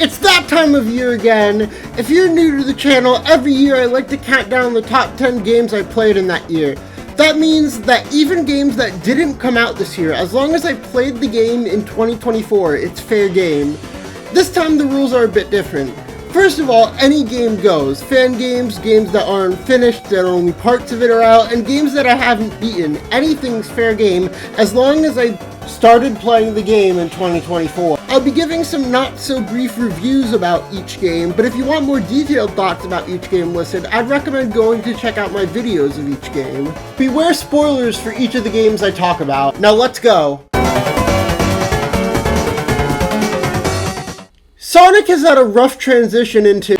It's that time of year again. If you're new to the channel, every year I like to count down the top 10 games I played in that year. That means that even games that didn't come out this year, as long as I played the game in 2024, it's fair game. This time the rules are a bit different. First of all, any game goes. Fan games, games that aren't finished, that only parts of it are out, and games that I haven't beaten. Anything's fair game as long as I started playing the game in 2024. I'll be giving some not so brief reviews about each game, but if you want more detailed thoughts about each game listed, I'd recommend going to check out my videos of each game. Beware spoilers for each of the games I talk about. Now let's go. Sonic has had a rough transition into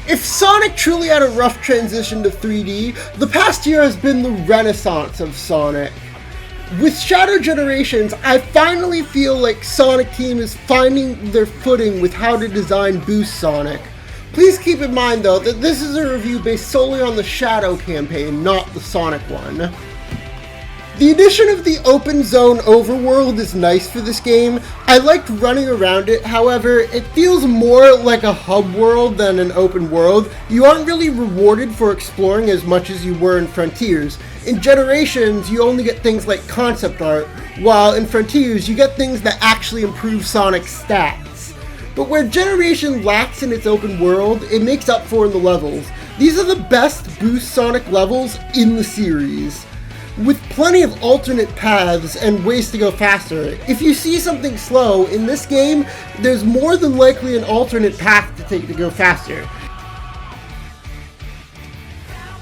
If Sonic truly had a rough transition to 3D, the past year has been the renaissance of Sonic. With Shadow Generations, I finally feel like Sonic Team is finding their footing with how to design Boost Sonic. Please keep in mind though that this is a review based solely on the Shadow campaign, not the Sonic one. The addition of the open zone overworld is nice for this game. I liked running around it, however, it feels more like a hub world than an open world. You aren't really rewarded for exploring as much as you were in Frontiers. In Generations, you only get things like concept art, while in Frontiers, you get things that actually improve Sonic's stats. But where Generation lacks in its open world, it makes up for in the levels. These are the best Boost Sonic levels in the series, with plenty of alternate paths and ways to go faster. If you see something slow, in this game, there's more than likely an alternate path to take to go faster.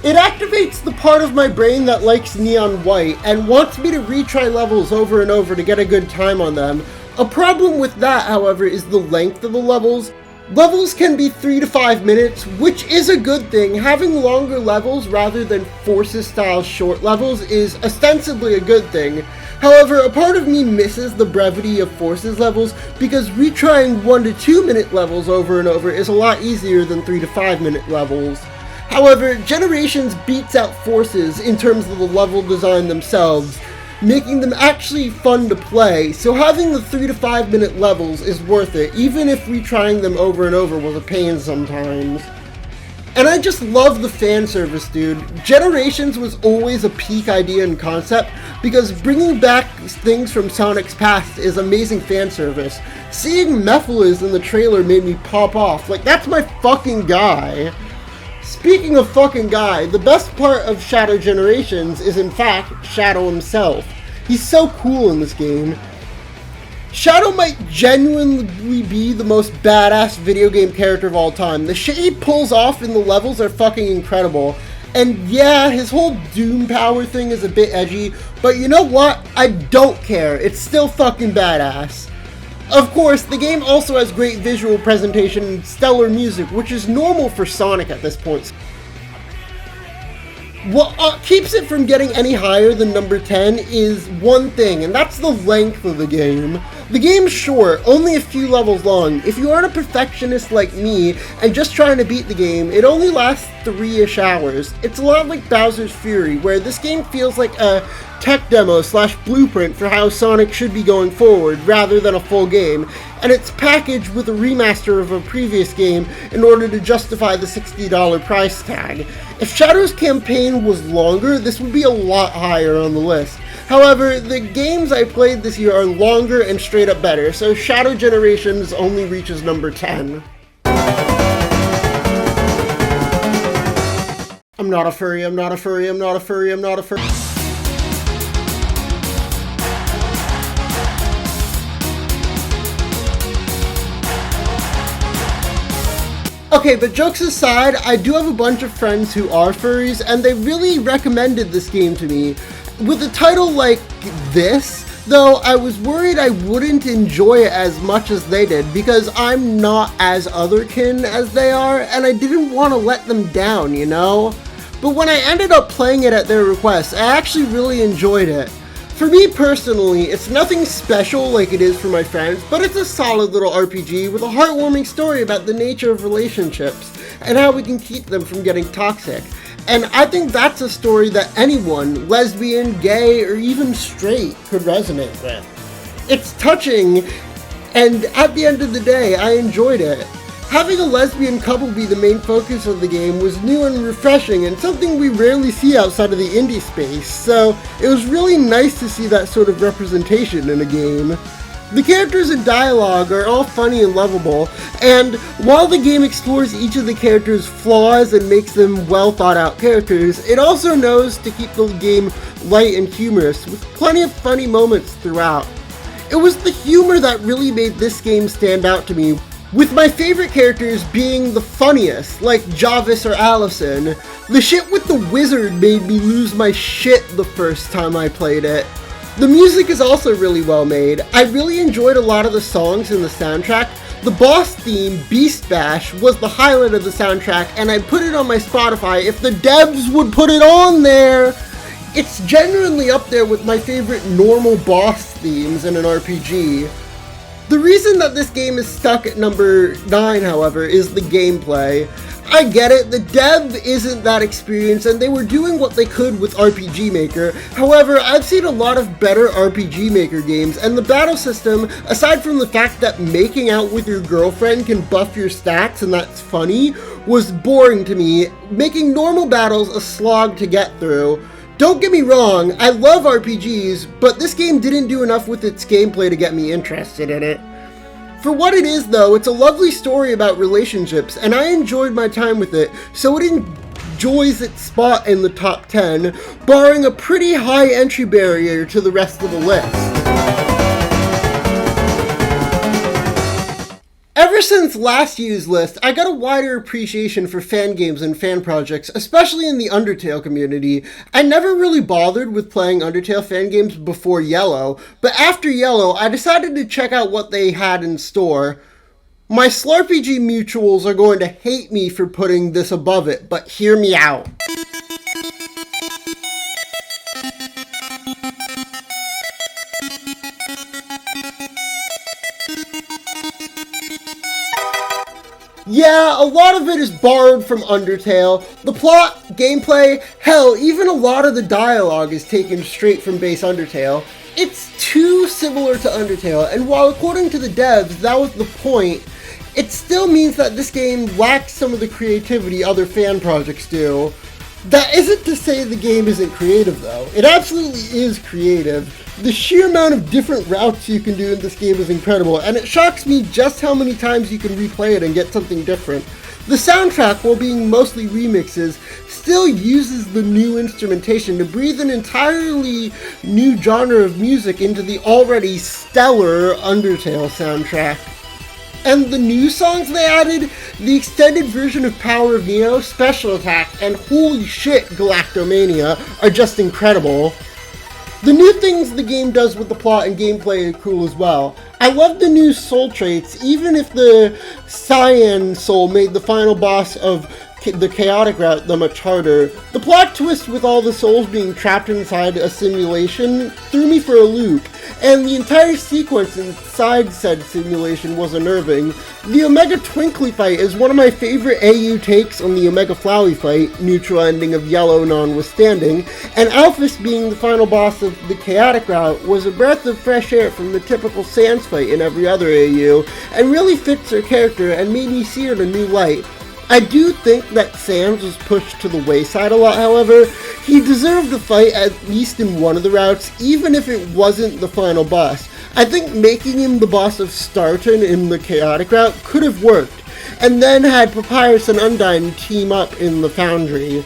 It activates the part of my brain that likes neon white and wants me to retry levels over and over to get a good time on them. A problem with that, however, is the length of the levels. Levels can be 3 to 5 minutes, which is a good thing. Having longer levels rather than Forces-style short levels is ostensibly a good thing. However, a part of me misses the brevity of Forces levels because retrying 1 to 2 minute levels over and over is a lot easier than 3 to 5 minute levels. However, Generations beats out Forces in terms of the level design themselves, making them actually fun to play, so having the 3 to 5 minute levels is worth it, even if retrying them over and over was a pain sometimes. And I just love the fan service, dude. Generations was always a peak idea and concept, because bringing back things from Sonic's past is amazing fan service. Seeing Mephiles in the trailer made me pop off, like that's my fucking guy. Speaking of fucking guy, the best part of Shadow Generations is in fact Shadow himself. He's so cool in this game. Shadow might genuinely be the most badass video game character of all time. The shit he pulls off in the levels are fucking incredible. And yeah, his whole Doom power thing is a bit edgy, but you know what? I don't care. It's still fucking badass. Of course, the game also has great visual presentation and stellar music, which is normal for Sonic at this point. What keeps it from getting any higher than number 10 is one thing, and that's the length of the game. The game's short, only a few levels long. If you aren't a perfectionist like me and just trying to beat the game, it only lasts 3-ish hours. It's a lot like Bowser's Fury, where this game feels like a tech demo / blueprint for how Sonic should be going forward, rather than a full game, and it's packaged with a remaster of a previous game in order to justify the $60 price tag. If Shadow's campaign was longer, this would be a lot higher on the list. However, the games I played this year are longer and straight up better, so Shadow Generations only reaches number 10. I'm not a furry, I'm not a furry, I'm not a furry, I'm not a furry. Okay, but jokes aside, I do have a bunch of friends who are furries, and they really recommended this game to me. With a title like this, though, I was worried I wouldn't enjoy it as much as they did, because I'm not as otherkin as they are, and I didn't want to let them down, you know? But when I ended up playing it at their request, I actually really enjoyed it. For me personally, it's nothing special like it is for my friends, but it's a solid little RPG with a heartwarming story about the nature of relationships and how we can keep them from getting toxic. And I think that's a story that anyone, lesbian, gay, or even straight, could resonate with. It's touching, and at the end of the day, I enjoyed it. Having a lesbian couple be the main focus of the game was new and refreshing, and something we rarely see outside of the indie space, so it was really nice to see that sort of representation in a game. The characters and dialogue are all funny and lovable, and while the game explores each of the characters' flaws and makes them well thought out characters, it also knows to keep the game light and humorous, with plenty of funny moments throughout. It was the humor that really made this game stand out to me, with my favorite characters being the funniest, like Jarvis or Allison. The shit with the wizard made me lose my shit the first time I played it. The music is also really well made. I really enjoyed a lot of the songs in the soundtrack. The boss theme, Beast Bash, was the highlight of the soundtrack, and I put it on my Spotify if the devs would put it on there. It's genuinely up there with my favorite normal boss themes in an RPG. The reason that this game is stuck at number 9, however, is the gameplay. I get it, the dev isn't that experienced and they were doing what they could with RPG Maker. However, I've seen a lot of better RPG Maker games, and the battle system, aside from the fact that making out with your girlfriend can buff your stats and that's funny, was boring to me, making normal battles a slog to get through. Don't get me wrong, I love RPGs, but this game didn't do enough with its gameplay to get me interested in it. For what it is though, it's a lovely story about relationships, and I enjoyed my time with it, so it enjoys its spot in the top 10, barring a pretty high entry barrier to the rest of the list. Ever since last year's list, I got a wider appreciation for fan games and fan projects, especially in the Undertale community. I never really bothered with playing Undertale fan games before Yellow, but after Yellow, I decided to check out what they had in store. My Slarpg mutuals are going to hate me for putting this above it, but hear me out. Yeah, a lot of it is borrowed from Undertale. The plot, gameplay, hell, even a lot of the dialogue is taken straight from base Undertale. It's too similar to Undertale, and while according to the devs that was the point, it still means that this game lacks some of the creativity other fan projects do. That isn't to say the game isn't creative though. It absolutely is creative. The sheer amount of different routes you can do in this game is incredible, and it shocks me just how many times you can replay it and get something different. The soundtrack, while being mostly remixes, still uses the new instrumentation to breathe an entirely new genre of music into the already stellar Undertale soundtrack. And the new songs they added, the extended version of Power of Neo, Special Attack, and holy shit, Galactomania, are just incredible. The new things the game does with the plot and gameplay are cool as well. I love the new soul traits, even if the Cyan soul made the final boss of the chaotic route the much harder. The plot twist with all the souls being trapped inside a simulation threw me for a loop, and the entire sequence inside said simulation was unnerving. The Omega Twinkly fight is one of my favorite AU takes on the Omega Flowey fight, neutral ending of Yellow notwithstanding, and Alphys being the final boss of the chaotic route was a breath of fresh air from the typical Sans fight in every other AU, and really fits her character and made me see her in a new light. I do think that Sans was pushed to the wayside a lot, however. He deserved the fight at least in one of the routes, even if it wasn't the final boss. I think making him the boss of Starton in the chaotic route could have worked, and then had Papyrus and Undyne team up in the Foundry.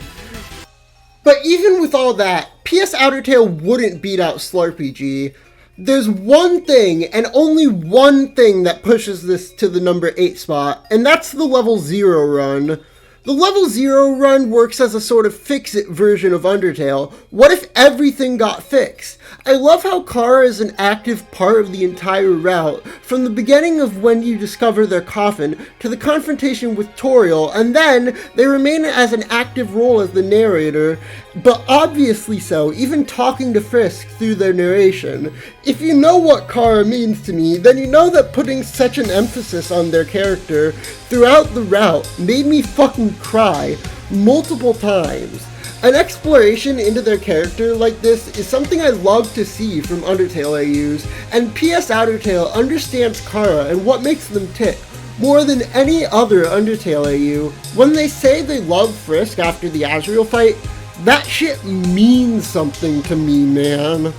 But even with all that, PS Outer Tail wouldn't beat out Slarpg. There's one thing, and only one thing, that pushes this to the number 8 spot, and that's the Level 0 run. The Level 0 run works as a sort of fix-it version of Undertale. What if everything got fixed? I love how Kara is an active part of the entire route, from the beginning of when you discover their coffin, to the confrontation with Toriel, and then they remain as an active role as the narrator, but obviously so, even talking to Frisk through their narration. If you know what Chara means to me, then you know that putting such an emphasis on their character throughout the route made me fucking cry multiple times. An exploration into their character like this is something I love to see from Undertale AUs, and PS Outertale understands Chara and what makes them tick more than any other Undertale AU. When they say they love Frisk after the Azrael fight, that shit means something to me, man.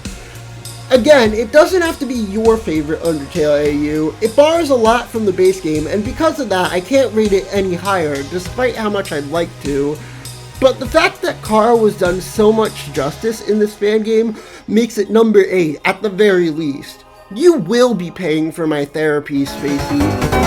Again, it doesn't have to be your favorite Undertale AU. It borrows a lot from the base game, and because of that, I can't rate it any higher, despite how much I'd like to. But the fact that Chara was done so much justice in this fan game makes it number 8 at the very least. You will be paying for my therapy, Spacey.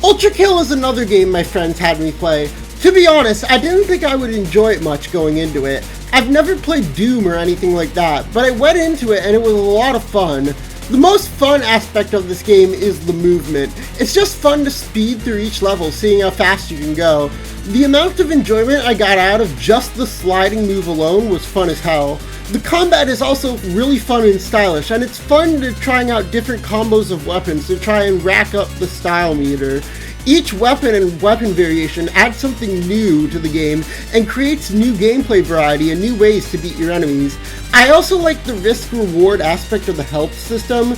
Ultra Kill is another game my friends had me play. To be honest, I didn't think I would enjoy it much going into it. I've never played Doom or anything like that, but I went into it and it was a lot of fun. The most fun aspect of this game is the movement. It's just fun to speed through each level, seeing how fast you can go. The amount of enjoyment I got out of just the sliding move alone was fun as hell. The combat is also really fun and stylish, and it's fun to trying out different combos of weapons to try and rack up the style meter. Each weapon and weapon variation adds something new to the game and creates new gameplay variety and new ways to beat your enemies. I also like the risk-reward aspect of the health system,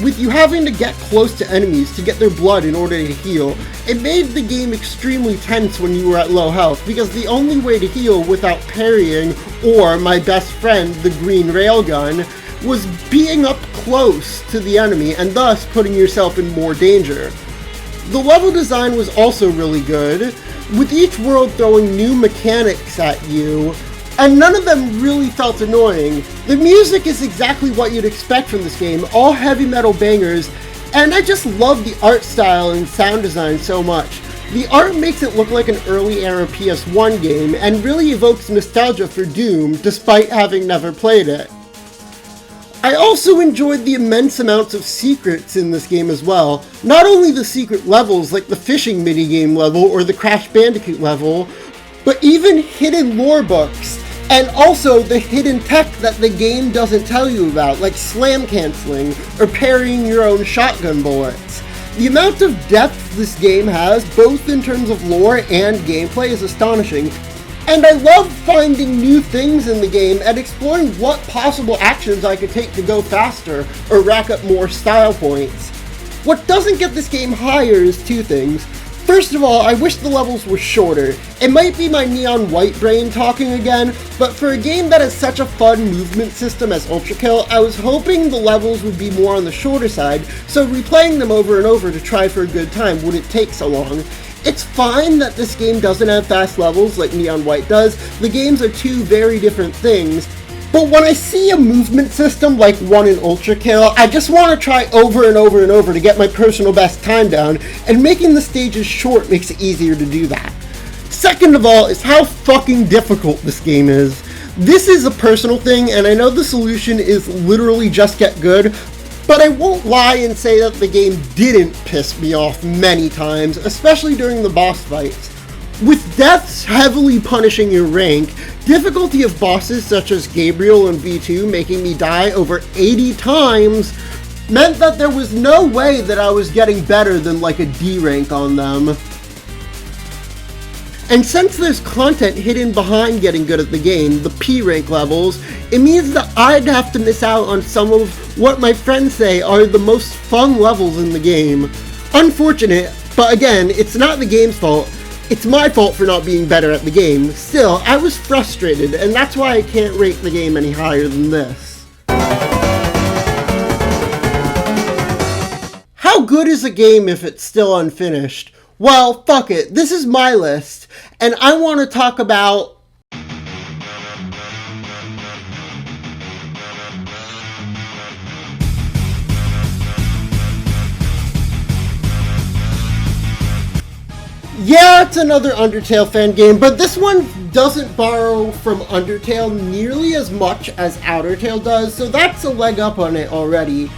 with you having to get close to enemies to get their blood in order to heal. It made the game extremely tense when you were at low health, because the only way to heal without parrying, or my best friend, the green railgun, was being up close to the enemy and thus putting yourself in more danger. The level design was also really good, with each world throwing new mechanics at you, and none of them really felt annoying. The music is exactly what you'd expect from this game, all heavy metal bangers, and I just love the art style and sound design so much. The art makes it look like an early era PS1 game, and really evokes nostalgia for Doom, despite having never played it. I also enjoyed the immense amounts of secrets in this game as well. Not only the secret levels like the fishing minigame level or the Crash Bandicoot level, but even hidden lore books, and also the hidden tech that the game doesn't tell you about, like slam canceling or parrying your own shotgun bullets. The amount of depth this game has, both in terms of lore and gameplay, is astonishing. And I love finding new things in the game and exploring what possible actions I could take to go faster or rack up more style points. What doesn't get this game higher is two things. First of all, I wish the levels were shorter. It might be my neon white brain talking again, but for a game that has such a fun movement system as Ultra Kill, I was hoping the levels would be more on the shorter side, so replaying them over and over to try for a good time wouldn't take so long. It's fine that this game doesn't have fast levels like Neon White does. The games are two very different things. But when I see a movement system like one in Ultra Kill, I just want to try over and over and over to get my personal best time down, and making the stages short makes it easier to do that. Second of all is how fucking difficult this game is. This is a personal thing, and I know the solution is literally just get good, but I won't lie and say that the game didn't piss me off many times, especially during the boss fights. With deaths heavily punishing your rank, difficulty of bosses such as Gabriel and V2 making me die over 80 times meant that there was no way that I was getting better than like a D rank on them. And since there's content hidden behind getting good at the game, the P rank levels, it means that I'd have to miss out on some of what my friends say are the most fun levels in the game. Unfortunate, but again, it's not the game's fault. It's my fault for not being better at the game. Still, I was frustrated, and that's why I can't rate the game any higher than this. How good is a game if it's still unfinished? Well, fuck it. This is my list, and I want to talk about Yeah, it's another Undertale fan game, but this one doesn't borrow from Undertale nearly as much as Outer Tale does, so that's a leg up on it already.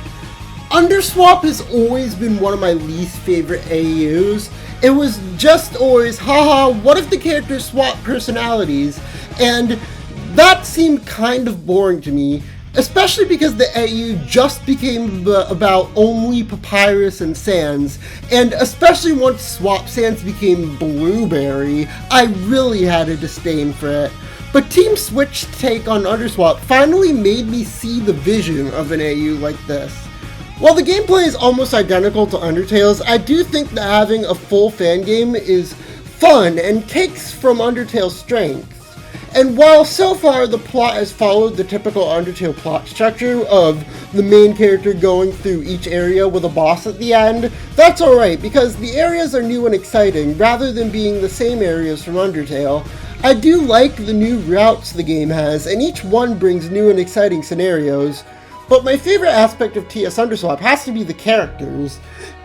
Underswap has always been one of my least favorite AUs. It was just always, haha, what if the characters swap personalities? And that seemed kind of boring to me, especially because the AU just became about only Papyrus and Sans, and especially once Swap Sans became Blueberry, I really had a disdain for it. But Team Switch's take on Underswap finally made me see the vision of an AU like this. While the gameplay is almost identical to Undertale's, I do think that having a full fan game is fun and takes from Undertale's strengths. And while so far the plot has followed the typical Undertale plot structure of the main character going through each area with a boss at the end, that's alright because the areas are new and exciting rather than being the same areas from Undertale. I do like the new routes the game has, and each one brings new and exciting scenarios. But my favorite aspect of TS Underswap has to be the characters.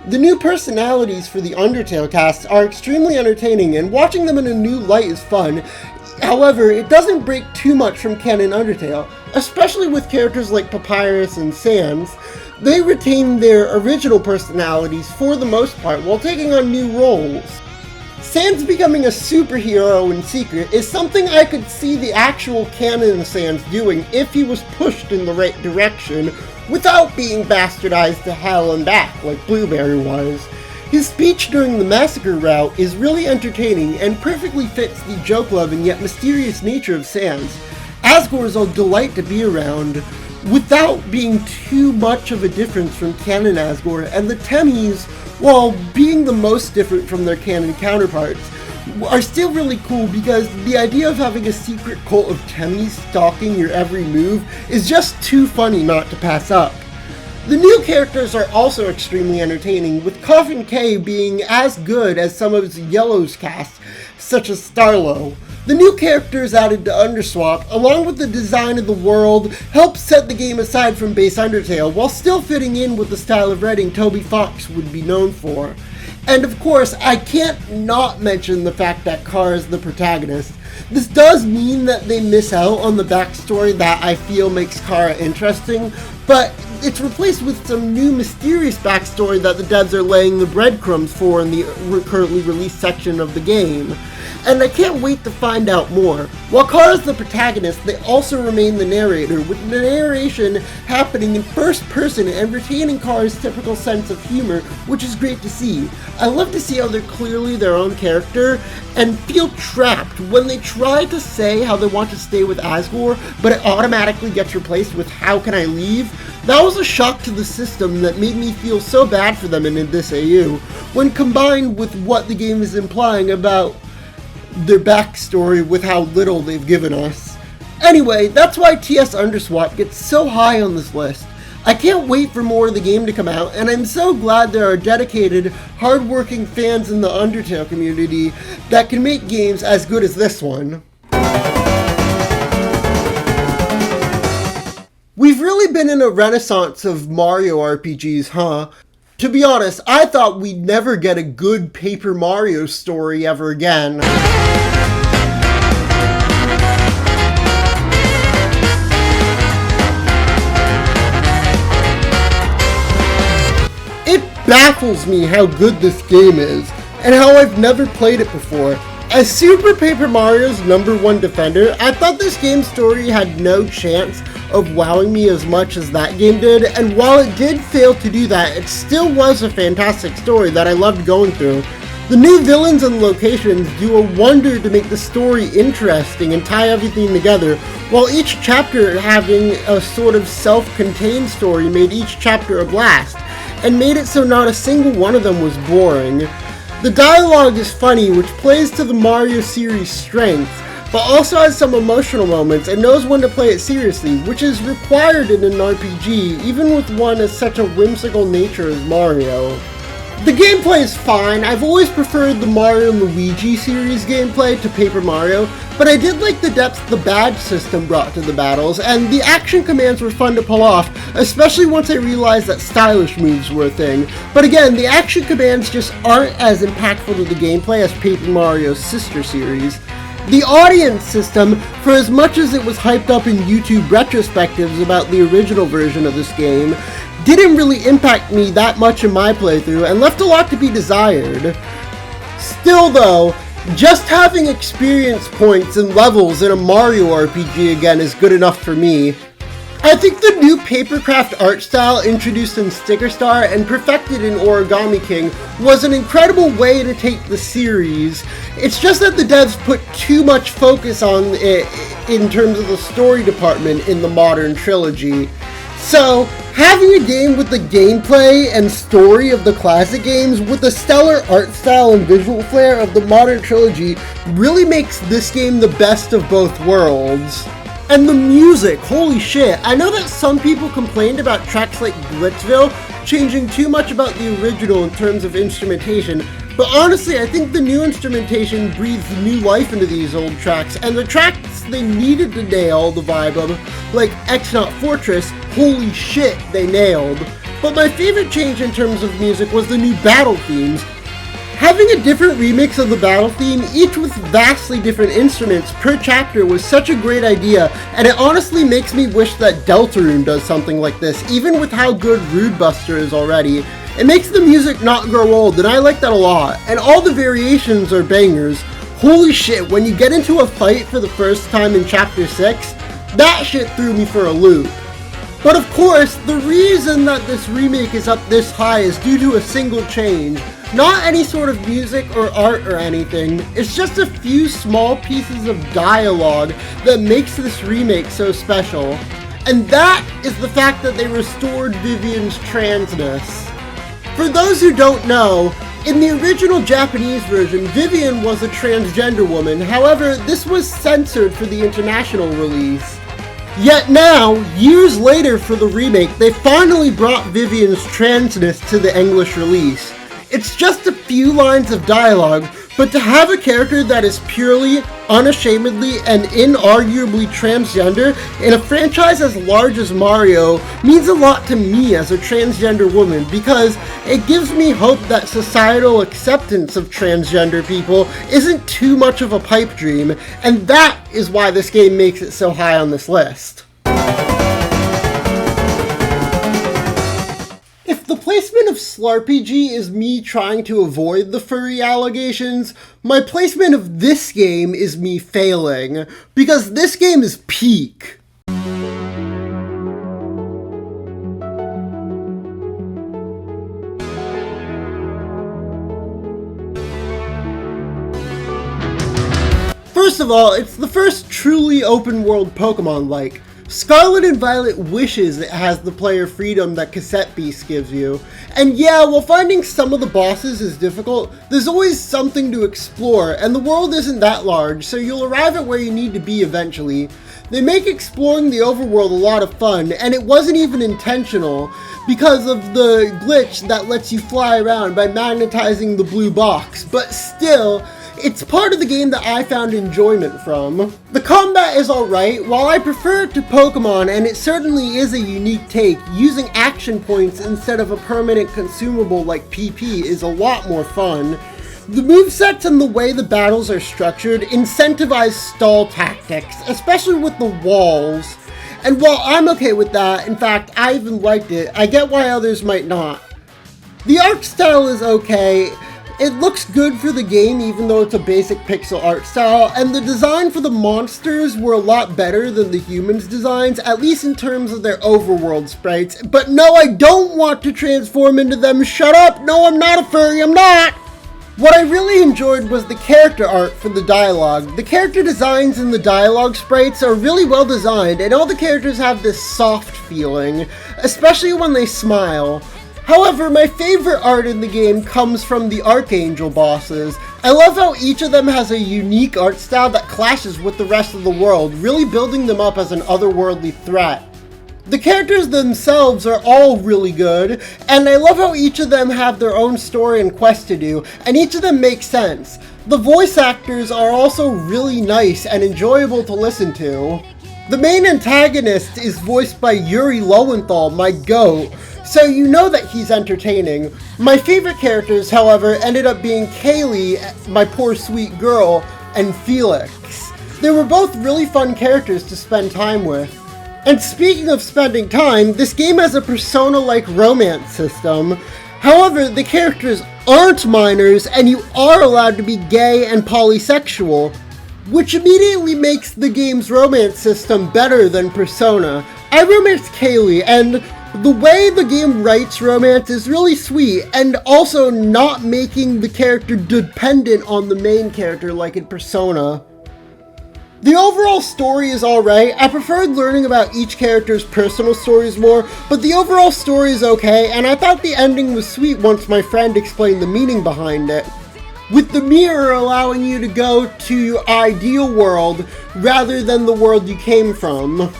The new personalities for the Undertale cast are extremely entertaining, and watching them in a new light is fun. However, it doesn't break too much from canon Undertale, especially with characters like Papyrus and Sans. They retain their original personalities for the most part while taking on new roles. Sans becoming a superhero in secret is something I could see the actual canon Sans doing if he was pushed in the right direction without being bastardized to hell and back like Blueberry was. His speech during the massacre route is really entertaining and perfectly fits the joke-loving yet mysterious nature of Sans. Asgore is a delight to be around, without being too much of a difference from canon Asgore, and the Temmies, while being the most different from their canon counterparts, are still really cool because the idea of having a secret cult of Temmies stalking your every move is just too funny not to pass up. The new characters are also extremely entertaining, with Coffin K being as good as some of Yellow's cast, such as Starlo. The new characters added to Underswap, along with the design of the world, help set the game aside from base Undertale, while still fitting in with the style of writing Toby Fox would be known for. And of course, I can't not mention the fact that Kara is the protagonist. This does mean that they miss out on the backstory that I feel makes Kara interesting, but it's replaced with some new mysterious backstory that the devs are laying the breadcrumbs for in the currently released section of the game. And I can't wait to find out more. While Kara's the protagonist, they also remain the narrator, with the narration happening in first person and retaining Kara's typical sense of humor, which is great to see. I love to see how they're clearly their own character and feel trapped when they try to say how they want to stay with Asgore, but it automatically gets replaced with how can I leave? That was a shock to the system that made me feel so bad for them in this AU, when combined with what the game is implying about their backstory with how little they've given us. Anyway, that's why TS Underswap gets so high on this list. I can't wait for more of the game to come out, and I'm so glad there are dedicated, hardworking fans in the Undertale community that can make games as good as this one. We've really been in a renaissance of Mario RPGs, huh? To be honest, I thought we'd never get a good Paper Mario story ever again. It baffles me how good this game is, and how I've never played it before. As Super Paper Mario's #1 defender, I thought this game's story had no chance of wowing me as much as that game did, and while it did fail to do that, it still was a fantastic story that I loved going through. The new villains and locations do a wonder to make the story interesting and tie everything together, while each chapter having a sort of self-contained story made each chapter a blast, and made it so not a single one of them was boring. The dialogue is funny, which plays to the Mario series' strengths, but also has some emotional moments and knows when to play it seriously, which is required in an RPG, even with one as such a whimsical nature as Mario. The gameplay is fine. I've always preferred the Mario & Luigi series gameplay to Paper Mario, but I did like the depth the badge system brought to the battles, and the action commands were fun to pull off, especially once I realized that stylish moves were a thing. But again, the action commands just aren't as impactful to the gameplay as Paper Mario's sister series. The audience system, for as much as it was hyped up in YouTube retrospectives about the original version of this game, didn't really impact me that much in my playthrough and left a lot to be desired. Still though, just having experience points and levels in a Mario RPG again is good enough for me. I think the new papercraft art style introduced in Sticker Star and perfected in Origami King was an incredible way to take the series. It's just that the devs put too much focus on it in terms of the story department in the modern trilogy. So, having a game with the gameplay and story of the classic games with the stellar art style and visual flair of the modern trilogy really makes this game the best of both worlds. And the music, holy shit. I know that some people complained about tracks like Blitzville changing too much about the original in terms of instrumentation, but honestly I think the new instrumentation breathes new life into these old tracks, and the tracks they needed to nail the vibe of, like X-Naut Fortress, holy shit, they nailed. But my favorite change in terms of music was the new battle themes. Having a different remix of the battle theme, each with vastly different instruments per chapter, was such a great idea, and it honestly makes me wish that Deltarune does something like this, even with how good Rude Buster is already. It makes the music not grow old, and I like that a lot, and all the variations are bangers. Holy shit, when you get into a fight for the first time in Chapter 6, that shit threw me for a loop. But of course, the reason that this remake is up this high is due to a single change. Not any sort of music or art or anything, it's just a few small pieces of dialogue that makes this remake so special. And that is the fact that they restored Vivian's transness. For those who don't know, in the original Japanese version, Vivian was a transgender woman, however, this was censored for the international release. Yet now, years later for the remake, they finally brought Vivian's transness to the English release. It's just a few lines of dialogue, but to have a character that is purely, unashamedly, and inarguably transgender in a franchise as large as Mario means a lot to me as a transgender woman, because it gives me hope that societal acceptance of transgender people isn't too much of a pipe dream, and that is why this game makes it so high on this list. The placement of Slarpy is me trying to avoid the furry allegations. My placement of this game is me failing, because this game is peak. First of all, it's the first truly open world Pokemon-like. Scarlet and Violet wishes it has the player freedom that Cassette Beast gives you. And yeah, while finding some of the bosses is difficult, there's always something to explore, and the world isn't that large, so you'll arrive at where you need to be eventually. They make exploring the overworld a lot of fun, and it wasn't even intentional, because of the glitch that lets you fly around by magnetizing the blue box, but still, it's part of the game that I found enjoyment from. The combat is alright, while I prefer it to Pokemon, and it certainly is a unique take, using action points instead of a permanent consumable like PP is a lot more fun. The movesets and the way the battles are structured incentivize stall tactics, especially with the walls. And while I'm okay with that, in fact I even liked it, I get why others might not. The art style is okay. It looks good for the game even though it's a basic pixel art style, and the design for the monsters were a lot better than the humans' designs, at least in terms of their overworld sprites. But no, I don't want to transform into them, shut up! No, I'm not a furry, I'm not! What I really enjoyed was the character art for the dialogue. The character designs and the dialogue sprites are really well designed, and all the characters have this soft feeling, especially when they smile. However, my favorite art in the game comes from the Archangel bosses. I love how each of them has a unique art style that clashes with the rest of the world, really building them up as an otherworldly threat. The characters themselves are all really good, and I love how each of them have their own story and quest to do, and each of them makes sense. The voice actors are also really nice and enjoyable to listen to. The main antagonist is voiced by Yuri Lowenthal, my goat, so you know that he's entertaining. My favorite characters, however, ended up being Kaylee, my poor sweet girl, and Felix. They were both really fun characters to spend time with. And speaking of spending time, this game has a Persona-like romance system. However, the characters aren't minors, and you are allowed to be gay and polysexual, which immediately makes the game's romance system better than Persona. I romanced Kaylee, and the way the game writes romance is really sweet, and also not making the character dependent on the main character like in Persona. The overall story is alright. I preferred learning about each character's personal stories more, but the overall story is okay, and I thought the ending was sweet once my friend explained the meaning behind it. With the mirror allowing you to go to your ideal world rather than the world you came from.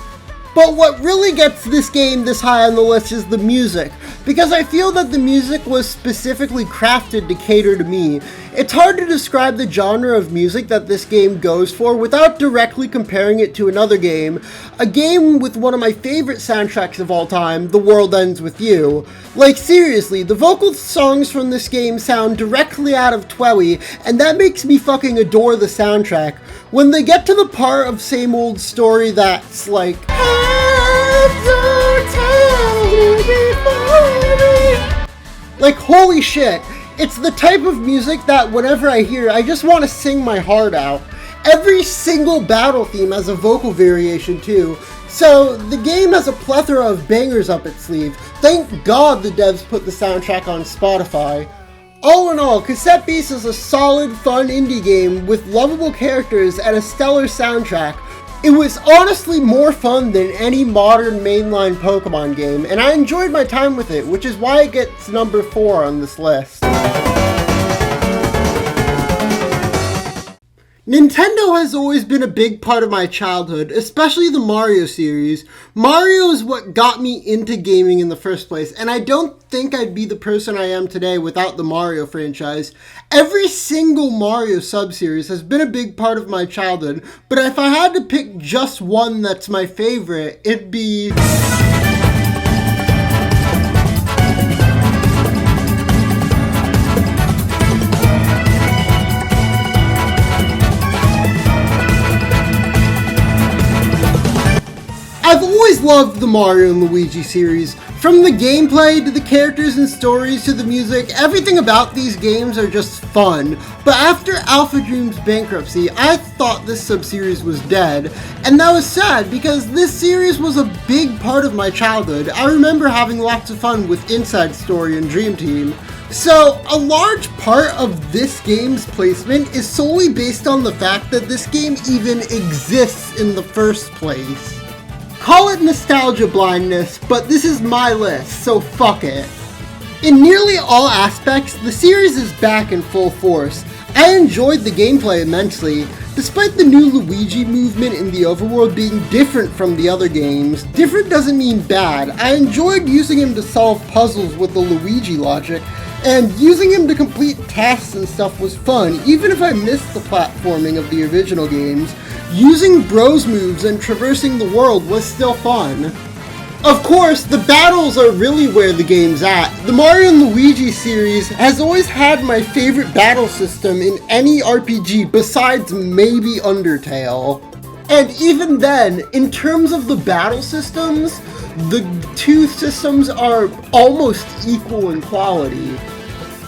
But what really gets this game this high on the list is the music, because I feel that the music was specifically crafted to cater to me. It's hard to describe the genre of music that this game goes for without directly comparing it to another game, a game with one of my favorite soundtracks of all time, The World Ends With You. Like seriously, the vocal songs from this game sound directly out of Twoey, and that makes me fucking adore the soundtrack. When they get to the part of Same Old Story that's like, holy shit, it's the type of music that whenever I hear, I just want to sing my heart out. Every single battle theme has a vocal variation too, so the game has a plethora of bangers up its sleeve. Thank God the devs put the soundtrack on Spotify. All in all, Cassette Beast is a solid, fun indie game with lovable characters and a stellar soundtrack. It was honestly more fun than any modern mainline Pokemon game, and I enjoyed my time with it, which is why it gets number 4 on this list. Nintendo has always been a big part of my childhood, especially the Mario series. Mario is what got me into gaming in the first place, and I don't think I'd be the person I am today without the Mario franchise. Every single Mario sub-series has been a big part of my childhood, but if I had to pick just one that's my favorite, it'd be... I've always loved the Mario and Luigi series. From the gameplay to the characters and stories to the music, everything about these games are just fun. But after Alpha Dream's bankruptcy, I thought this sub-series was dead. And that was sad because this series was a big part of my childhood. I remember having lots of fun with Inside Story and Dream Team. So, a large part of this game's placement is solely based on the fact that this game even exists in the first place. Call it nostalgia blindness, but this is my list, so fuck it. In nearly all aspects, the series is back in full force. I enjoyed the gameplay immensely. Despite the new Luigi movement in the overworld being different from the other games, different doesn't mean bad. I enjoyed using him to solve puzzles with the Luigi logic, and using him to complete tasks and stuff was fun, even if I missed the platforming of the original games. Using Bros moves and traversing the world was still fun. Of course, the battles are really where the game's at. The Mario and Luigi series has always had my favorite battle system in any RPG besides maybe Undertale. And even then, in terms of the battle systems, the two systems are almost equal in quality.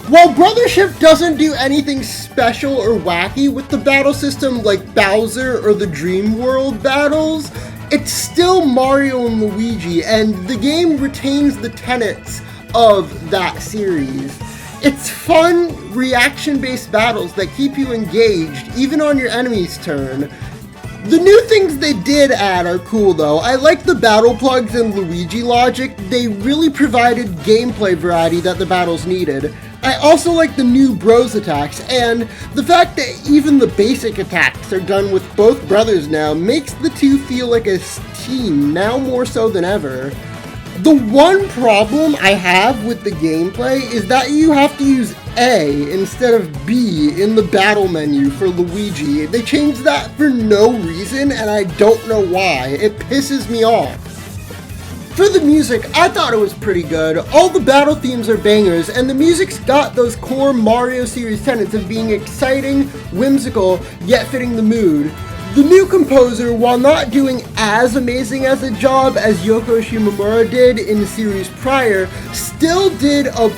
While Brothership doesn't do anything special or wacky with the battle system like Bowser or the Dream World battles, it's still Mario and Luigi, and the game retains the tenets of that series. It's fun, reaction-based battles that keep you engaged, even on your enemy's turn. The new things they did add are cool though. I like the battle plugs and Luigi logic. They really provided gameplay variety that the battles needed. I also like the new Bros attacks, and the fact that even the basic attacks are done with both brothers now makes the two feel like a team, now more so than ever. The one problem I have with the gameplay is that you have to use A instead of B in the battle menu for Luigi. They changed that for no reason, and I don't know why. It pisses me off. For the music, I thought it was pretty good. All the battle themes are bangers, and the music's got those core Mario series tenets of being exciting, whimsical, yet fitting the mood. The new composer, while not doing as amazing as a job as Yoko Shimomura did in the series prior, still did a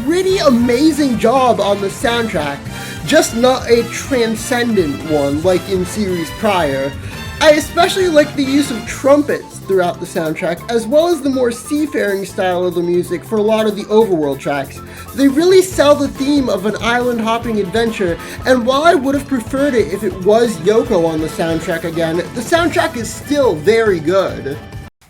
pretty amazing job on the soundtrack, just not a transcendent one like in series prior. I especially like the use of trumpets throughout the soundtrack, as well as the more seafaring style of the music for a lot of the overworld tracks. They really sell the theme of an island-hopping adventure, and while I would have preferred it if it was Yoko on the soundtrack again, the soundtrack is still very good.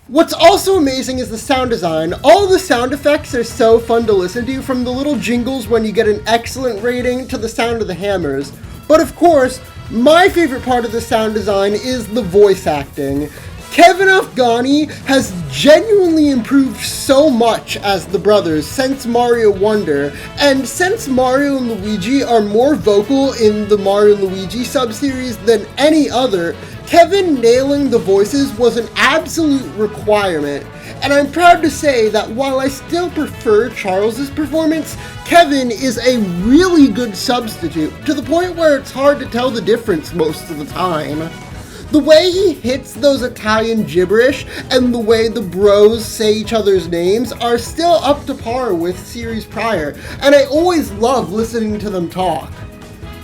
What's also amazing is the sound design. All the sound effects are so fun to listen to, from the little jingles when you get an excellent rating to the sound of the hammers. But of course, my favorite part of the sound design is the voice acting. Kevin Afghani has genuinely improved so much as the brothers since Mario Wonder, and since Mario and Luigi are more vocal in the Mario and Luigi sub-series than any other, Kevin nailing the voices was an absolute requirement. And I'm proud to say that while I still prefer Charles's performance, Kevin is a really good substitute, to the point where it's hard to tell the difference most of the time. The way he hits those Italian gibberish and the way the bros say each other's names are still up to par with series prior, and I always love listening to them talk.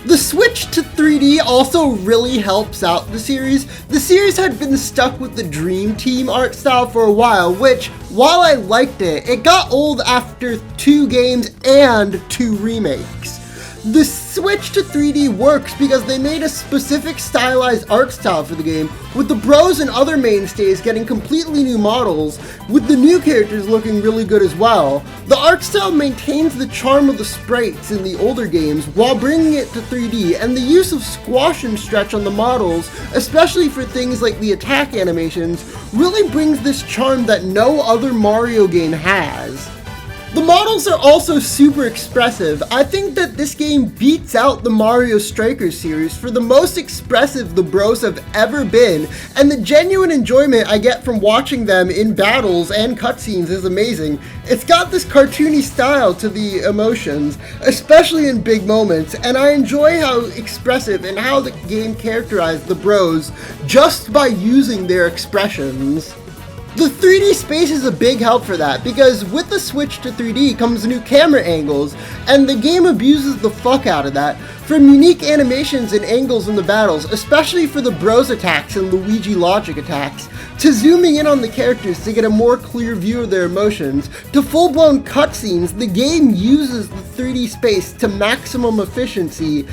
The switch to 3D also really helps out the series. The series had been stuck with the Dream Team art style for a while, which, while I liked it, it got old after 2 games and 2 remakes. The switch to 3D works because they made a specific stylized art style for the game, with the bros and other mainstays getting completely new models, with the new characters looking really good as well. The art style maintains the charm of the sprites in the older games while bringing it to 3D, and the use of squash and stretch on the models, especially for things like the attack animations, really brings this charm that no other Mario game has. The models are also super expressive. I think that this game beats out the Mario Strikers series for the most expressive the bros have ever been, and the genuine enjoyment I get from watching them in battles and cutscenes is amazing. It's got this cartoony style to the emotions, especially in big moments, and I enjoy how expressive and how the game characterized the bros just by using their expressions. The 3D space is a big help for that, because with the switch to 3D comes new camera angles, and the game abuses the fuck out of that, from unique animations and angles in the battles, especially for the bros attacks and Luigi logic attacks, to zooming in on the characters to get a more clear view of their emotions, to full-blown cutscenes. The game uses the 3D space to maximum efficiency.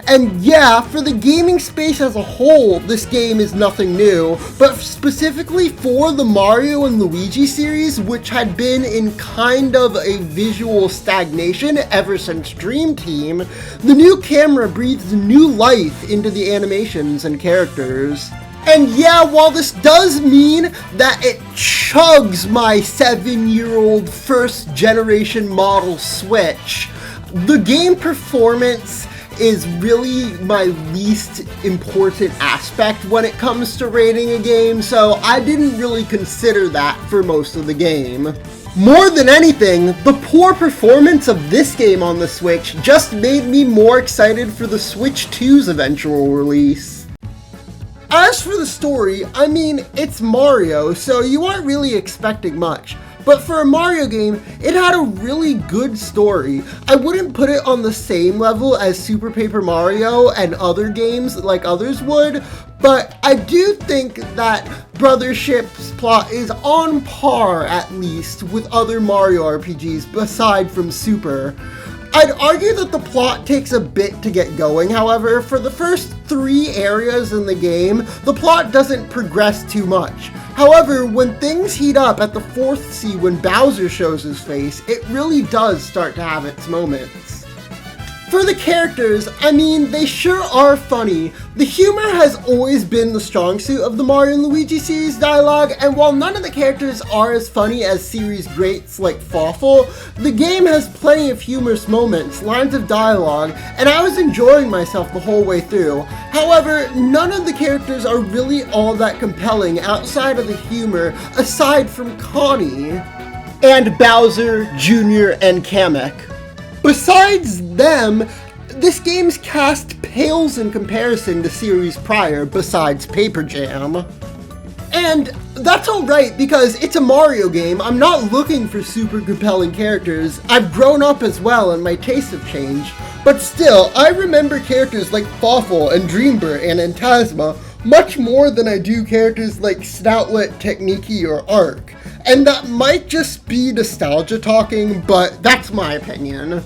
And yeah, for the gaming space as a whole, this game is nothing new, but specifically for the Mario and Luigi series, which had been in kind of a visual stagnation ever since Dream Team, the new camera breathes new life into the animations and characters. And yeah, while this does mean that it chugs my 7-year-old first generation model Switch, the game performance is really my least important aspect when it comes to rating a game, so I didn't really consider that for most of the game. More than anything, the poor performance of this game on the Switch just made me more excited for the Switch 2's eventual release. As for the story, I mean, it's Mario, so you aren't really expecting much. But for a Mario game, it had a really good story. I wouldn't put it on the same level as Super Paper Mario and other games like others would, but I do think that Brothership's plot is on par, at least, with other Mario RPGs aside from Super. I'd argue that the plot takes a bit to get going, however. For the first 3 areas in the game, the plot doesn't progress too much. However, when things heat up at the 4th sea when Bowser shows his face, it really does start to have its moments. For the characters, I mean, they sure are funny. The humor has always been the strong suit of the Mario and Luigi series dialogue, and while none of the characters are as funny as series greats like Fawful, the game has plenty of humorous moments, lines of dialogue, and I was enjoying myself the whole way through. However, none of the characters are really all that compelling outside of the humor, aside from Connie and Bowser, Jr., and Kamek. Besides them, this game's cast pales in comparison to series prior, besides Paper Jam. And that's alright, because it's a Mario game. I'm not looking for super compelling characters. I've grown up as well and my tastes have changed. But still, I remember characters like Fawful and Dreambert and Antasma much more than I do characters like Snoutlet, Techniki, or Ark. And that might just be nostalgia talking, but that's my opinion.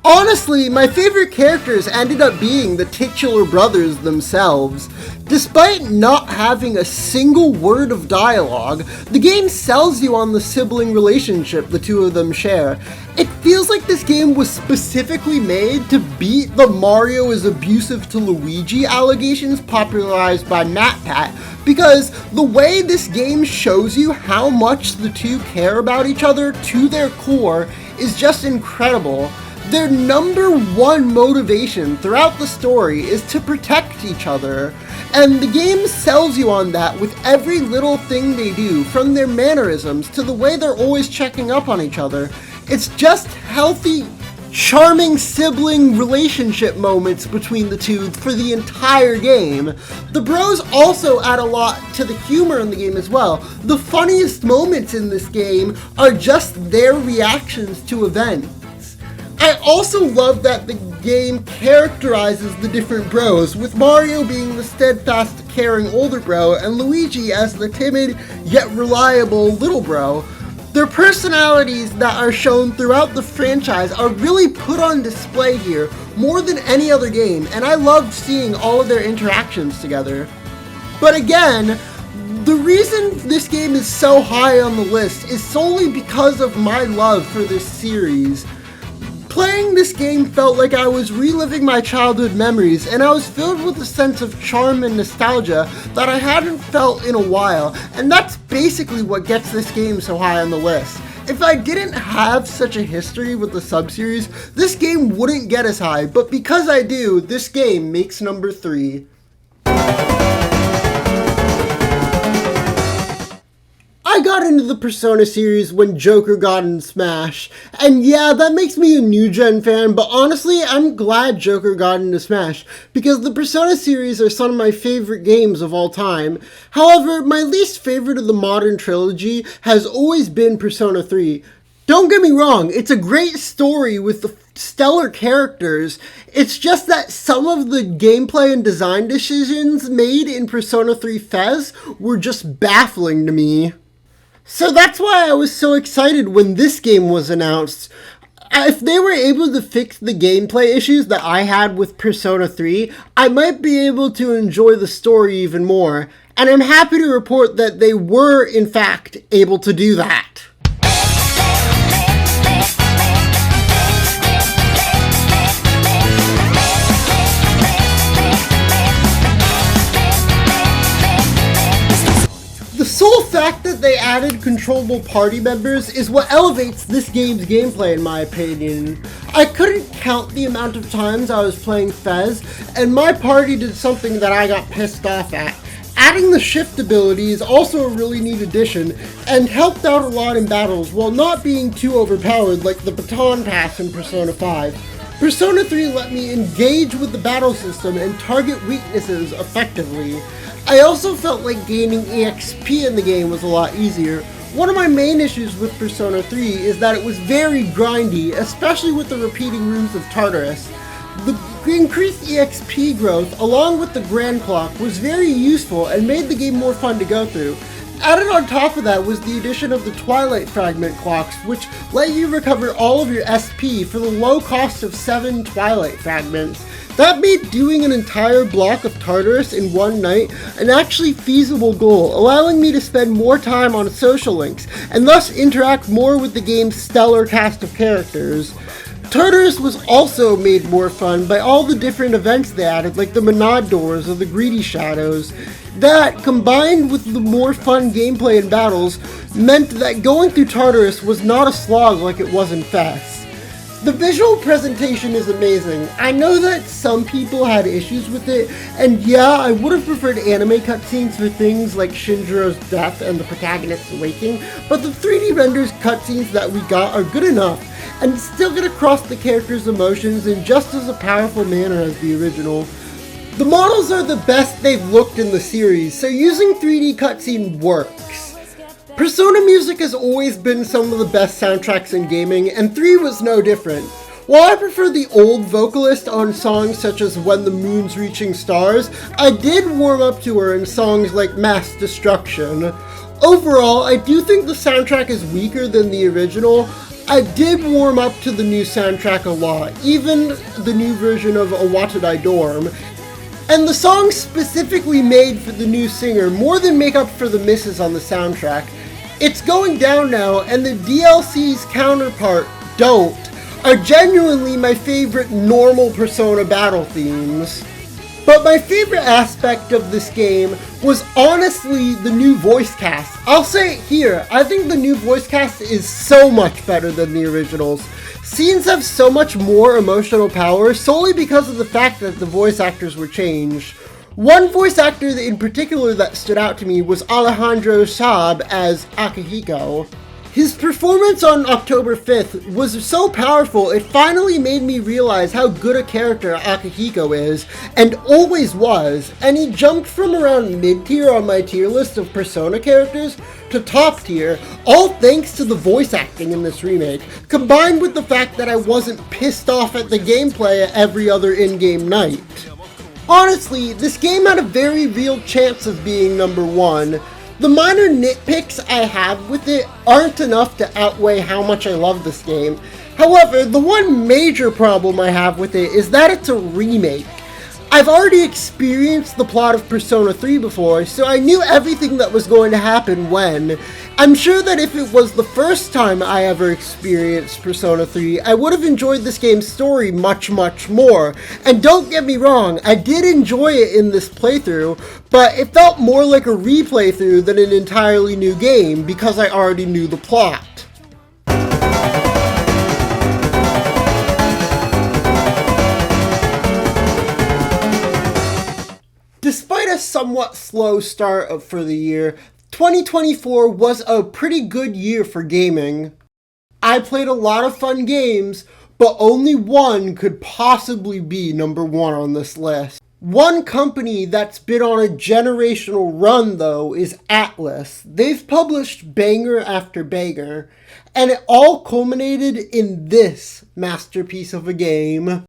Honestly, my favorite characters ended up being the titular brothers themselves. Despite not having a single word of dialogue, the game sells you on the sibling relationship the two of them share. It feels like this game was specifically made to beat the Mario is abusive to Luigi allegations popularized by MatPat, because the way this game shows you how much the two care about each other to their core is just incredible. Their number one motivation throughout the story is to protect each other, and the game sells you on that with every little thing they do, from their mannerisms to the way they're always checking up on each other. It's just healthy, charming sibling relationship moments between the two for the entire game. The bros also add a lot to the humor in the game as well. The funniest moments in this game are just their reactions to events. I also love that the game characterizes the different bros, with Mario being the steadfast, caring older bro, and Luigi as the timid yet reliable little bro. Their personalities that are shown throughout the franchise are really put on display here more than any other game, and I loved seeing all of their interactions together. But again, the reason this game is so high on the list is solely because of my love for this series. Playing this game felt like I was reliving my childhood memories, and I was filled with a sense of charm and nostalgia that I hadn't felt in a while, and that's basically what gets this game so high on the list. If I didn't have such a history with the sub-series, this game wouldn't get as high, but because I do, this game makes number 3. I got into the Persona series when Joker got in Smash, and yeah, that makes me a new gen fan, but honestly, I'm glad Joker got into Smash, because the Persona series are some of my favorite games of all time. However, my least favorite of the modern trilogy has always been Persona 3. Don't get me wrong, it's a great story with the stellar characters. It's just that some of the gameplay and design decisions made in Persona 3 Fez were just baffling to me. So that's why I was so excited when this game was announced. If they were able to fix the gameplay issues that I had with Persona 3, I might be able to enjoy the story even more. And I'm happy to report that they were, in fact, able to do that. The sole fact that they added controllable party members is what elevates this game's gameplay, in my opinion. I couldn't count the amount of times I was playing Fez, and my party did something that I got pissed off at. Adding the shift ability is also a really neat addition, and helped out a lot in battles while not being too overpowered like the baton pass in Persona 5. Persona 3 let me engage with the battle system and target weaknesses effectively. I also felt like gaining EXP in the game was a lot easier. One of my main issues with Persona 3 is that it was very grindy, especially with the repeating rooms of Tartarus. The increased EXP growth, along with the Grand Clock, was very useful and made the game more fun to go through. Added on top of that was the addition of the Twilight Fragment clocks, which let you recover all of your SP for the low cost of 7 Twilight Fragments. That made doing an entire block of Tartarus in one night an actually feasible goal, allowing me to spend more time on social links, and thus interact more with the game's stellar cast of characters. Tartarus was also made more fun by all the different events they added, like the Monad Doors or the Greedy Shadows. That, combined with the more fun gameplay and battles, meant that going through Tartarus was not a slog like it was in Fest. The visual presentation is amazing. I know that some people had issues with it, and yeah, I would have preferred anime cutscenes for things like Shinjiro's death and the protagonist's waking, but the 3D renders cutscenes that we got are good enough, and still get across the characters' emotions in just as a powerful manner as the original. The models are the best they've looked in the series, so using 3D cutscene works. Persona music has always been some of the best soundtracks in gaming, and 3 was no different. While I prefer the old vocalist on songs such as When the Moon's Reaching Stars, I did warm up to her in songs like Mass Destruction. Overall, I do think the soundtrack is weaker than the original. I did warm up to the new soundtrack a lot, even the new version of Awatadai Dorm. And the songs specifically made for the new singer more than make up for the misses on the soundtrack. It's Going Down Now and the DLC's counterpart, Don't, are genuinely my favorite normal Persona battle themes. But my favorite aspect of this game was honestly the new voice cast. I'll say it here, I think the new voice cast is so much better than the originals. Scenes have so much more emotional power solely because of the fact that the voice actors were changed. One voice actor in particular that stood out to me was Alejandro Saab as Akihiko. His performance on October 5th was so powerful, it finally made me realize how good a character Akihiko is, and always was, and he jumped from around mid-tier on my tier list of Persona characters to top tier, all thanks to the voice acting in this remake, combined with the fact that I wasn't pissed off at the gameplay every other in-game night. Honestly, this game had a very real chance of being number 1. The minor nitpicks I have with it aren't enough to outweigh how much I love this game. However, the one major problem I have with it is that it's a remake. I've already experienced the plot of Persona 3 before, so I knew everything that was going to happen when. I'm sure that if it was the first time I ever experienced Persona 3, I would have enjoyed this game's story much more. And don't get me wrong, I did enjoy it in this playthrough, but it felt more like a replay through than an entirely new game because I already knew the plot. Despite a somewhat slow start for the year, 2024 was a pretty good year for gaming. I played a lot of fun games, but only one could possibly be number 1 on this list. One company that's been on a generational run, though, is Atlus. They've published banger after banger, and it all culminated in this masterpiece of a game.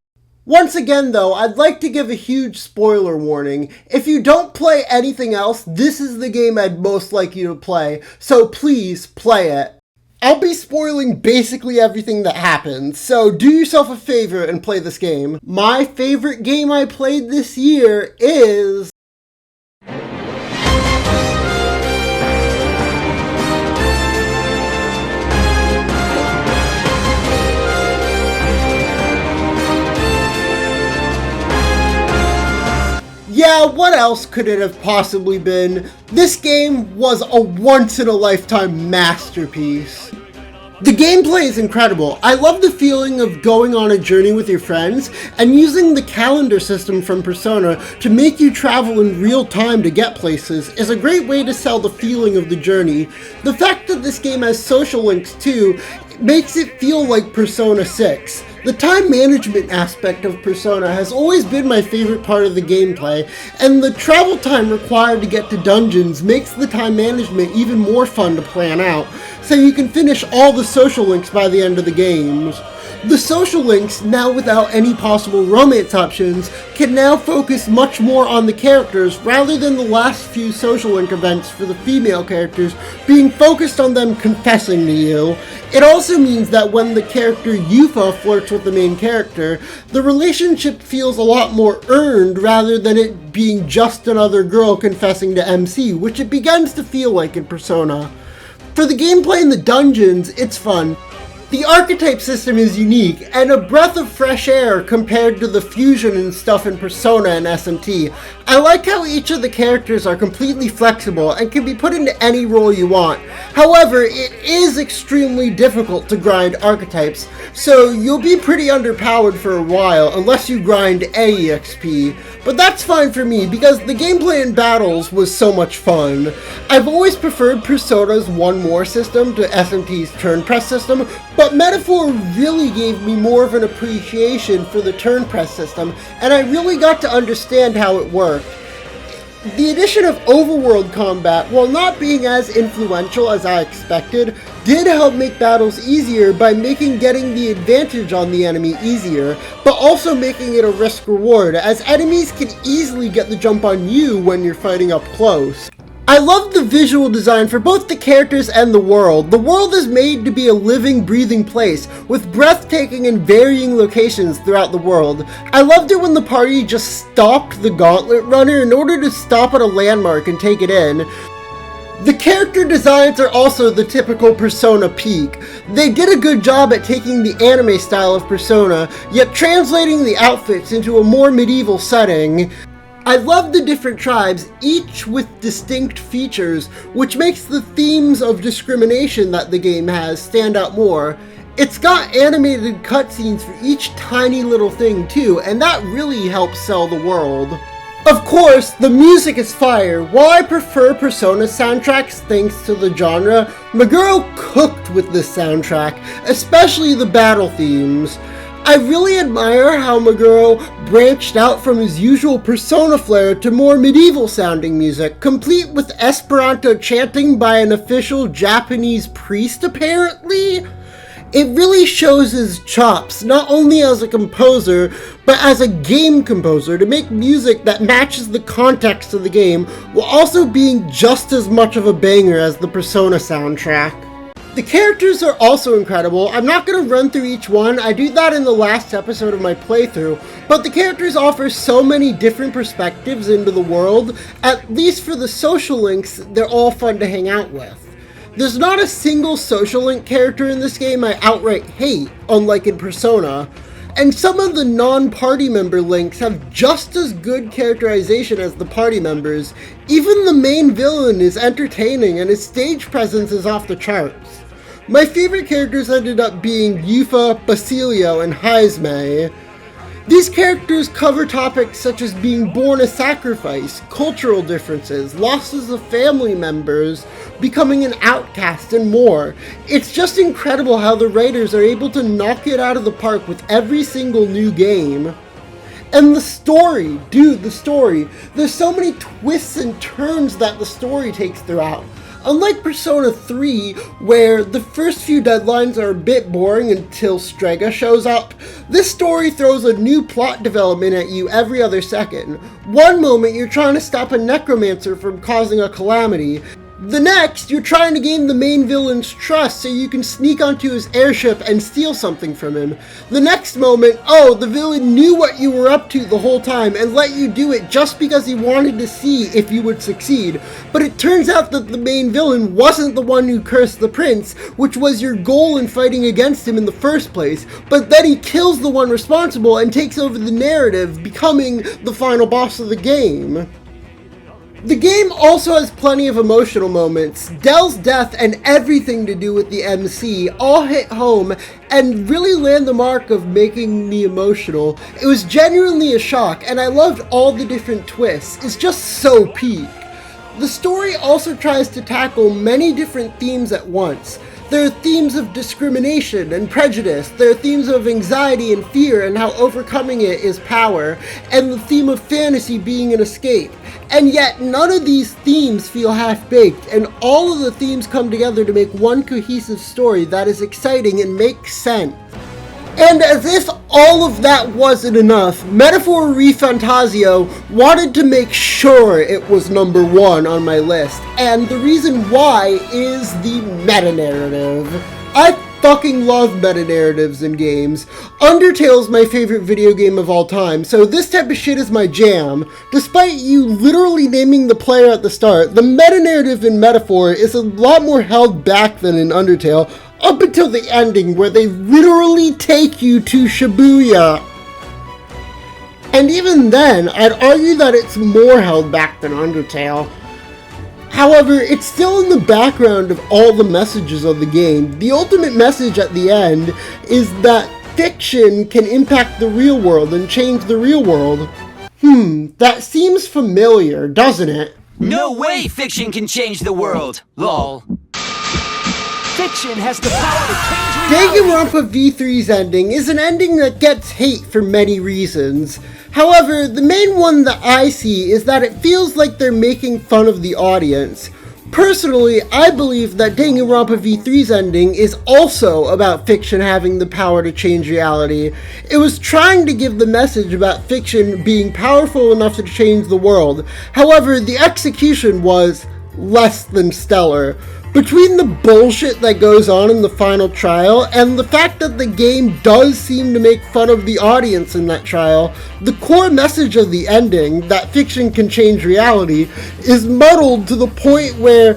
Once again, though, I'd like to give a huge spoiler warning. If you don't play anything else, this is the game I'd most like you to play, so please play it. I'll be spoiling basically everything that happens, so do yourself a favor and play this game. My favorite game I played this year is... Yeah, what else could it have possibly been? This game was a once-in-a-lifetime masterpiece. The gameplay is incredible. I love the feeling of going on a journey with your friends and using the calendar system from Persona to make you travel in real time to get places is a great way to sell the feeling of the journey. The fact that this game has social links too makes it feel like Persona 6. The time management aspect of Persona has always been my favorite part of the gameplay, and the travel time required to get to dungeons makes the time management even more fun to plan out, so you can finish all the social links by the end of the games. The social links, now without any possible romance options, can now focus much more on the characters rather than the last few social link events for the female characters being focused on them confessing to you. It also means that when the character Yufa flirts with the main character, the relationship feels a lot more earned rather than it being just another girl confessing to MC, which it begins to feel like in Persona. For the gameplay in the dungeons, it's fun. The archetype system is unique, and a breath of fresh air compared to the fusion and stuff in Persona and SMT. I like how each of the characters are completely flexible and can be put into any role you want. However, it is extremely difficult to grind archetypes, so you'll be pretty underpowered for a while unless you grind AEXP. But that's fine for me because the gameplay in battles was so much fun. I've always preferred Persona's one more system to SMT's turn press system, but Metaphor really gave me more of an appreciation for the turn press system, and I really got to understand how it worked. The addition of overworld combat, while not being as influential as I expected, did help make battles easier by making getting the advantage on the enemy easier, but also making it a risk-reward, as enemies can easily get the jump on you when you're fighting up close. I love the visual design for both the characters and the world. The world is made to be a living, breathing place, with breathtaking and varying locations throughout the world. I loved it when the party just stopped the gauntlet runner in order to stop at a landmark and take it in. The character designs are also the typical Persona peak. They did a good job at taking the anime style of Persona, yet translating the outfits into a more medieval setting. I love the different tribes, each with distinct features, which makes the themes of discrimination that the game has stand out more. It's got animated cutscenes for each tiny little thing too, and that really helps sell the world. Of course, the music is fire. While I prefer Persona soundtracks thanks to the genre, Meguro cooked with this soundtrack, especially the battle themes. I really admire how Meguro branched out from his usual Persona flair to more medieval sounding music, complete with Esperanto chanting by an official Japanese priest apparently. It really shows his chops, not only as a composer, but as a game composer, to make music that matches the context of the game, while also being just as much of a banger as the Persona soundtrack. The characters are also incredible. I'm not going to run through each one, I do that in the last episode of my playthrough, but the characters offer so many different perspectives into the world. At least for the social links, they're all fun to hang out with. There's not a single social link character in this game I outright hate, unlike in Persona. And some of the non-party member links have just as good characterization as the party members. Even the main villain is entertaining and his stage presence is off the charts. My favorite characters ended up being Yufa, Basilio, and Haizme. These characters cover topics such as being born a sacrifice, cultural differences, losses of family members, becoming an outcast, and more. It's just incredible how the writers are able to knock it out of the park with every single new game. And the story, dude, the story. There's so many twists and turns that the story takes throughout. Unlike Persona 3, where the first few deadlines are a bit boring until Strega shows up, this story throws a new plot development at you every other second. One moment you're trying to stop a necromancer from causing a calamity. The next, you're trying to gain the main villain's trust so you can sneak onto his airship and steal something from him. The next moment, oh, the villain knew what you were up to the whole time and let you do it just because he wanted to see if you would succeed. But it turns out that the main villain wasn't the one who cursed the prince, which was your goal in fighting against him in the first place. But then he kills the one responsible and takes over the narrative, becoming the final boss of the game. The game also has plenty of emotional moments. Dell's death and everything to do with the MC all hit home and really land the mark of making me emotional. It was genuinely a shock, and I loved all the different twists. It's just so peak. The story also tries to tackle many different themes at once. There are themes of discrimination and prejudice, there are themes of anxiety and fear and how overcoming it is power, and the theme of fantasy being an escape. And yet, none of these themes feel half-baked, and all of the themes come together to make one cohesive story that is exciting and makes sense. And as if all of that wasn't enough, Metaphor ReFantazio wanted to make sure it was number 1 on my list, and the reason why is the meta-narrative. I fucking love meta-narratives in games. Undertale's my favorite video game of all time, so this type of shit is my jam. Despite you literally naming the player at the start, the meta-narrative in Metaphor is a lot more held back than in Undertale. up until the ending where they literally take you to Shibuya. And even then, I'd argue that it's more held back than Undertale. However, it's still in the background of all the messages of the game. The ultimate message at the end is that fiction can impact the real world and change the real world. That seems familiar, doesn't it? No way fiction can change the world, lol. Fiction has the power to change reality. Danganronpa V3's ending is an ending that gets hate for many reasons. However, the main one that I see is that it feels like they're making fun of the audience. Personally, I believe that Danganronpa V3's ending is also about fiction having the power to change reality. It was trying to give the message about fiction being powerful enough to change the world. However, the execution was less than stellar. Between the bullshit that goes on in the final trial and the fact that the game does seem to make fun of the audience in that trial, the core message of the ending, that fiction can change reality, is muddled to the point where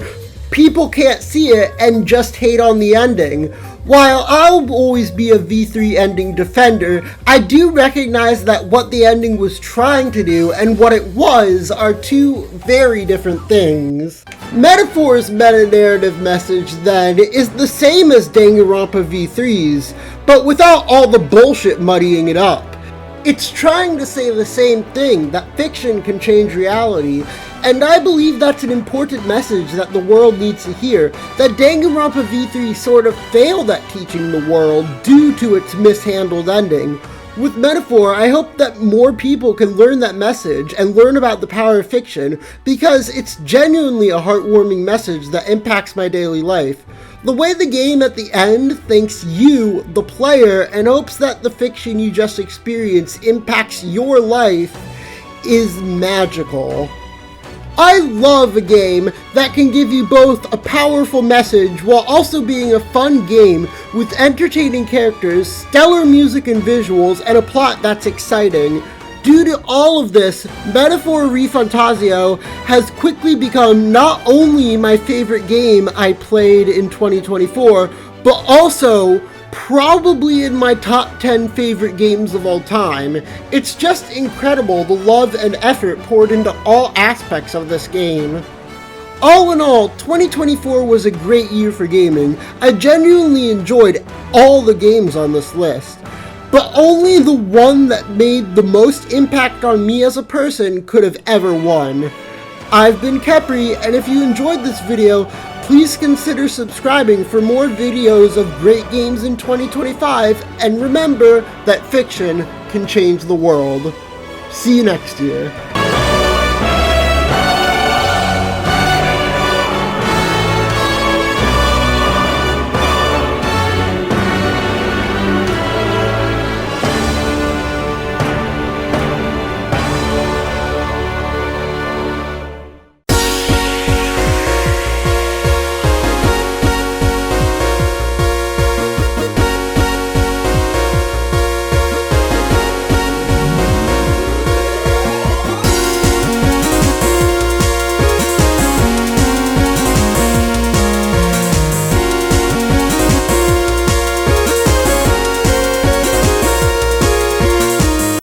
people can't see it and just hate on the ending. While I'll always be a V3 ending defender, I do recognize that what the ending was trying to do and what it was are two very different things. Metaphor's meta-narrative message, then, is the same as Danganronpa V3's, but without all the bullshit muddying it up. It's trying to say the same thing, that fiction can change reality, and I believe that's an important message that the world needs to hear, that Danganronpa V3 sort of failed at teaching the world due to its mishandled ending. With Metaphor, I hope that more people can learn that message and learn about the power of fiction, because it's genuinely a heartwarming message that impacts my daily life. The way the game at the end thanks you, the player, and hopes that the fiction you just experienced impacts your life is magical. I love a game that can give you both a powerful message while also being a fun game with entertaining characters, stellar music and visuals, and a plot that's exciting. Due to all of this, Metaphor ReFantazio has quickly become not only my favorite game I played in 2024, but also probably in my top 10 favorite games of all time. It's just incredible the love and effort poured into all aspects of this game. All in all, 2024 was a great year for gaming. I genuinely enjoyed all the games on this list, but only the one that made the most impact on me as a person could have ever won. I've been Khepri, and if you enjoyed this video, please consider subscribing for more videos of great games in 2025, and remember that fiction can change the world. See you next year.